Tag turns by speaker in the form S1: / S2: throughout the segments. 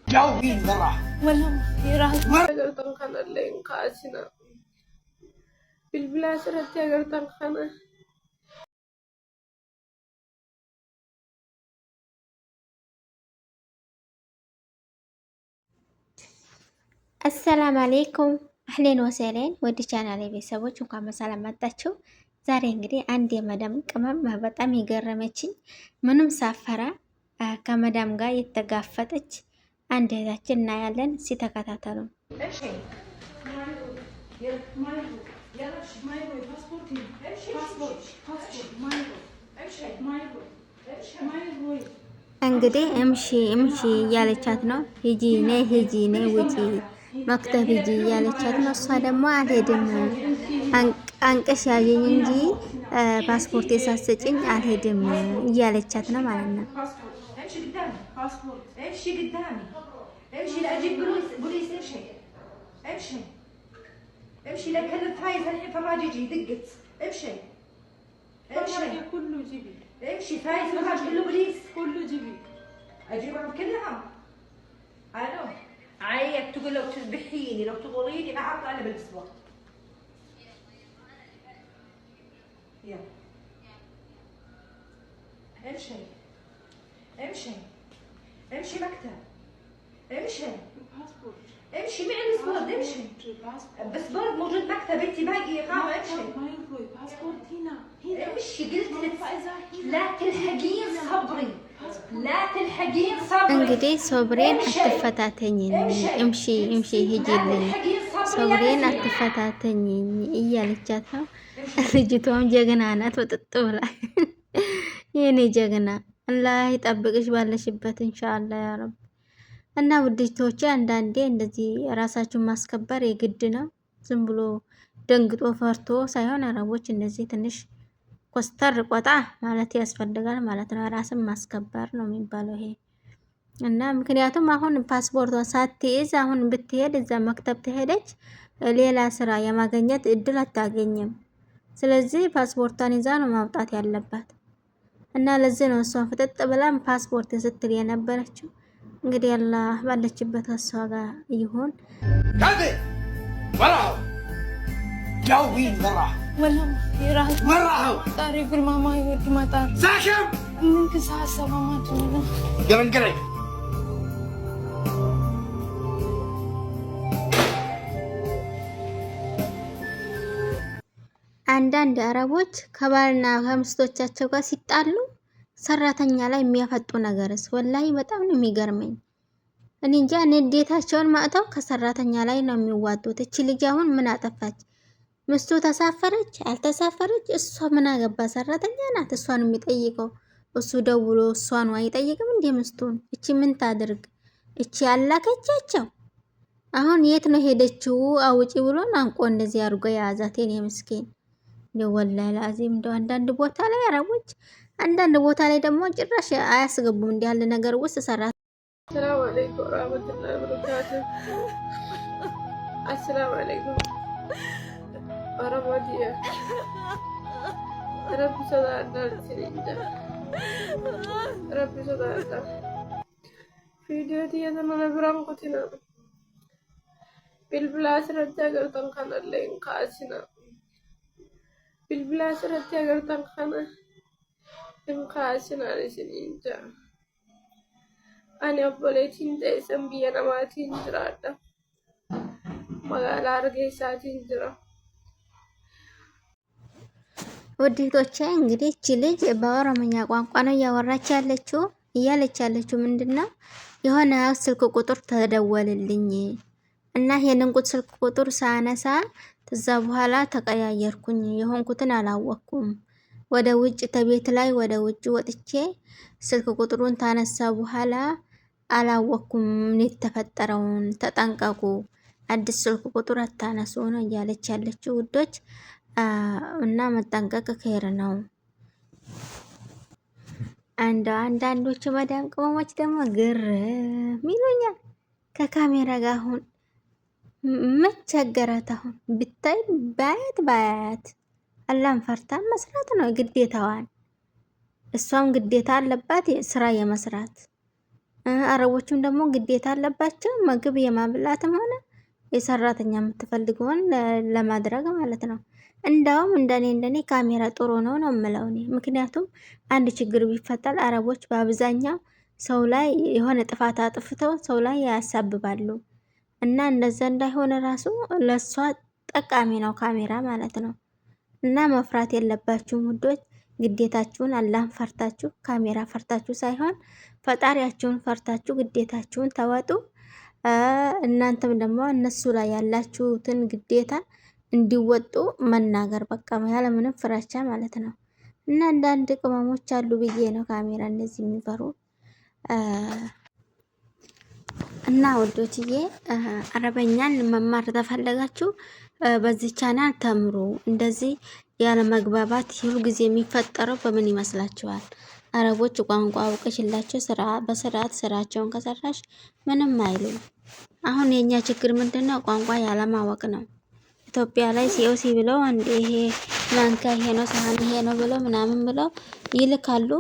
S1: جاوبين مرة
S2: والله يراهج
S3: agartan kana leen kaasina bilbilaa asirratti agartan kana
S4: አሰላም አሌይኩም አህሌን ወሰሌን ወደ ቻናሌ ቤተሰቦች እንኳን በሰላም መጣችሁ። ዛሬ እንግዲህ አንድ የመዳም ቅመም በጣም የገረመችኝ ምንም ሳፈራ ከመዳም ጋር የተጋፈጠች አንድ እህታችን እናያለን። ሲተከታተሉ እንግዲህ እምሺ እምሺ እያለቻት ነው። ሂጂ ነይ ሂጂ ነይ ውጪ መክተብ ሂጂ እያለቻት ነው። እሷ ደግሞ አልሄድም አንቀሽ ያየኝ እንጂ ፓስፖርት የሳሰጭኝ አልሄድም እያለቻት ነው ማለት ነው።
S1: امشي لاجيب بوليس امشي امشي امشي لا كلمت هاي الحين فراج يجي دقت امشي امشي
S3: كله جيبي
S1: امشي فايز فراج كله بوليس
S3: كله جيبي
S1: اجيبهم كلهم الو عيب تقول لو تذبحيني لو تغريني ما اعطي الا بالباسبور يلا امشي امشي امشي مكتب امشي امشي معي الباسبورت امشي الباسبورت موجود مكتب انت باقي اقامه امشي
S3: ما يروي باسبورت هنا
S1: امشي قلت لك لا تلحقين صبري لا تلحقين صبري
S4: እንግዲህ ሶብሬን አትፈታተኝኝ እምሺ እምሺ ሂጂልኝ ሶብሬን አትፈታተኝኝ እያለቻት ነው። ልጅቷም ጀግና ናት። ወጥጥ ብላ የኔ ጀግና አላህ ይጠብቅሽ ባለሽበት ኢንሻአላህ ያ ረብ። እና ውድቶቼ አንዳንዴ እንደዚህ ራሳችሁን ማስከበር የግድ ነው። ዝም ብሎ ደንግጦ ፈርቶ ሳይሆን አረቦች እንደዚህ ትንሽ ኮስተር ቆጣ ማለት ያስፈልጋል ማለት ነው። ራስን ማስከበር ነው የሚባለው ይሄ። እና ምክንያቱም አሁን ፓስፖርቷን ሳትይዝ አሁን ብትሄድ እዛ መክተብ ትሄደች ሌላ ስራ የማግኘት እድል አታገኝም። ስለዚህ ፓስፖርቷን ይዛ ነው ማውጣት ያለባት። እና ለዚህ ነው እሷን ፍጥጥ ብላም ፓስፖርት ስትል የነበረችው። እንግዲህ አላህ ባለችበት እሷ ጋር ይሁን።
S1: كذب وراهم جاوبين مرة
S2: والله يراهج
S1: وراهم
S2: طار يقول ماما يودي مطار
S1: ساكم
S2: من كساعة سبعة ما تقول
S1: قرن قرن
S4: አንዳንድ አረቦች ከባልና ከምስቶቻቸው ጋር ሲጣሉ ሰራተኛ ላይ የሚያፈጡ ነገርስ ወላሂ በጣም ነው የሚገርመኝ። እኔ እንጃ ንዴታቸውን ማጥተው ከሰራተኛ ላይ ነው የሚዋጡት። እቺ ልጅ አሁን ምን አጠፋች? ምስቱ ተሳፈረች አልተሳፈረች እሷ ምን አገባ? ሰራተኛ ናት፣ እሷን የሚጠይቀው እሱ ደውሎ እሷን አይጠይቅም እንዴ ምስቱን? እቺ ምን ታድርግ? እቺ ያላከቻቸው አሁን የት ነው ሄደችው? አውጪ ብሎ አንቆ እንደዚህ አድርጎ የያዛት የኔ ምስኪን። ወላሂ ላዚም እንደው አንዳንድ ቦታ ላይ አረቦች፣ አንዳንድ ቦታ ላይ ደግሞ ጭራሽ አያስገቡም እንዲህ ያለ ነገር ውስጥ ሰራ።
S3: السلام عليكم ورحمة الله وبركاته السلام عليكم ورحمة الله ربي صدقنا السنين ربي صدقنا فيديوتي أنا ما برام قتنا بالبلاس رجع قرطن خنا اللين قاسنا بالبلاس رجع قرطن خنا إن قاسنا السنين جا أنا أبوليتين تيسم بيانا ماتين جرادا مغالا رجيساتين جرا
S4: ውድቶቼ እንግዲህ እቺ ልጅ በኦሮምኛ ቋንቋ ነው እያወራች ያለችው ምንድነው የሆነ ስልክ ቁጥር ተደወልልኝ እና ይሄንን ስልክ ቁጥር ሳነሳ ከዛ በኋላ ተቀያየርኩኝ፣ የሆንኩትን አላወቅኩም። ወደ ውጭ ተቤት ላይ ወደ ውጭ ወጥቼ ስልክ ቁጥሩን ታነሳ በኋላ አላወቅኩም የተፈጠረውን፣ ተጠንቀቁ፣ አዲስ ስልክ ቁጥር አታነሱ ነው እያለች ያለችው ውዶች። እና መጠንቀቅ ከይር ነው። አንዳንዶቹ መዳም ቅመሞች ደግሞ ግርም ይሉኛል ከካሜራ ጋር። አሁን መቸገራት አሁን ብታይ ባያት አላህን ፈርታ መስራት ነው ግዴታዋን። እሷም ግዴታ አለባት ስራ የመስራት አረቦቹም ደግሞ ግዴታ አለባቸው ምግብ የማብላትም ሆነ የሰራተኛ የምትፈልገውን ለማድረግ ማለት ነው። እንዳውም እንደኔ ካሜራ ጥሩ ነው የምለው እኔ። ምክንያቱም አንድ ችግር ቢፈጠር አረቦች በአብዛኛው ሰው ላይ የሆነ ጥፋት አጥፍተው ሰው ላይ ያሳብባሉ እና እንደዛ እንዳይሆነ ራሱ ለሷ ጠቃሚ ነው ካሜራ ማለት ነው። እና መፍራት የለባችሁም ውዶች፣ ግዴታችሁን አላህን ፈርታችሁ ካሜራ ፈርታችሁ ሳይሆን ፈጣሪያችሁን ፈርታችሁ ግዴታችሁን ተወጡ። እናንተም ደግሞ እነሱ ላይ ያላችሁትን ግዴታ እንዲወጡ መናገር በቃ ያለ ምንም ፍራቻ ማለት ነው። እና አንዳንድ ቅመሞች አሉ ብዬ ነው ካሜራ እንደዚህ የሚፈሩ እና ወዶችዬ፣ አረበኛን መማር ተፈለጋችሁ በዚህ ቻናል ተምሩ። እንደዚህ ያለ መግባባት ሁሉ ጊዜ የሚፈጠረው በምን ይመስላችኋል? አረቦች ቋንቋ አውቀሽላቸው በስርዓት ስራቸውን ከሰራሽ ምንም አይሉም። አሁን የኛ ችግር ምንድነው? ቋንቋ ያለማወቅ ነው። ኢትዮጵያ ላይ ሲኦሲ ብለው አንድ ይሄ ማንካ ይሄ ነው ሳህን ይሄ ነው ብለው ምናምን ብለው ይልካሉ።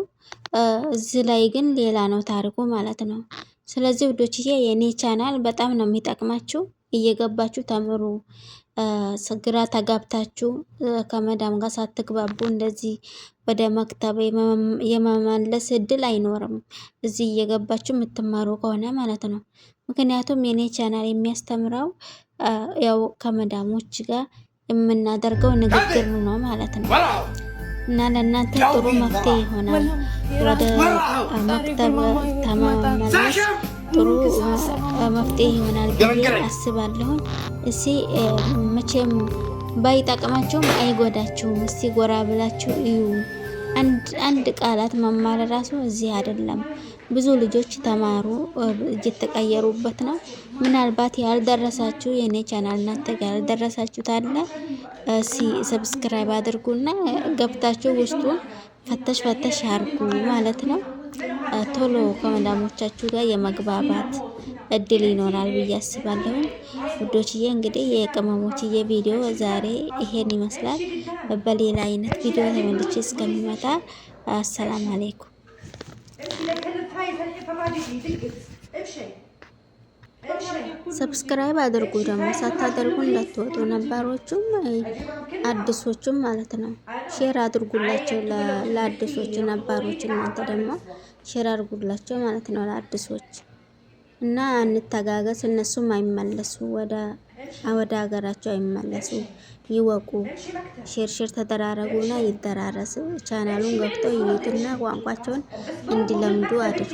S4: እዚህ ላይ ግን ሌላ ነው ታሪኩ ማለት ነው። ስለዚህ ውዶችዬ የኔ ቻናል በጣም ነው የሚጠቅማችሁ። እየገባችሁ ተምሩ። ግራ ተጋብታችሁ ከመዳም ጋር ሳትግባቡ እንደዚህ ወደ መክተብ የመመለስ እድል አይኖርም፣ እዚህ እየገባችሁ የምትማሩ ከሆነ ማለት ነው። ምክንያቱም የኔ ቻናል የሚያስተምረው ያው ከመዳሞች ጋር የምናደርገው ንግግር ነው ማለት ነው። እና ለእናንተ ጥሩ መፍትሄ ይሆናል። ወደ መክተብ ተመመለስ ጥሩ መፍትሄ ይሆናል ብዬ አስባለሁኝ። እስቲ መቼም ባይጠቅማችሁም አይጎዳችሁም። እስቲ ጎራ ብላችሁ እዩ። አንድ ቃላት መማር ራሱ እዚህ አይደለም። ብዙ ልጆች ተማሩ፣ እየተቀየሩበት ነው። ምናልባት ያልደረሳችሁ የኔ ቻናል እናንተ ጋር ያልደረሳችሁት አለ፣ ሰብስክራይብ አድርጉና ገብታችሁ ውስጡን ፈተሽ አርጉ ማለት ነው። ቶሎ ከመዳሞቻችሁ ጋር የመግባባት እድል ይኖራል ብዬ አስባለሁ። ውዶችዬ እንግዲህ የቅመሞችዬ ቪዲዮ ዛሬ ይሄን ይመስላል። በሌላ አይነት ቪዲዮ ተመልሼ እስከሚመጣ አሰላም አለይኩም። ሰብስክራይብ አድርጉ፣ ደግሞ ሳታደርጉ እንዳትወጡ። ነባሮቹም አዲሶቹም ማለት ነው። ሼር አድርጉላቸው ለአዲሶች ነባሮች። እናንተ ደግሞ ሼር አድርጉላቸው ማለት ነው ለአዲሶች። እና እንተጋገስ። እነሱም አይመለሱ ወደ ሀገራቸው አይመለሱ፣ ይወቁ። ሼር ተደራረጉና ይደራረስ። ቻናሉን ገብተው ይዩትና ቋንቋቸውን እንዲለምዱ አድርጉ።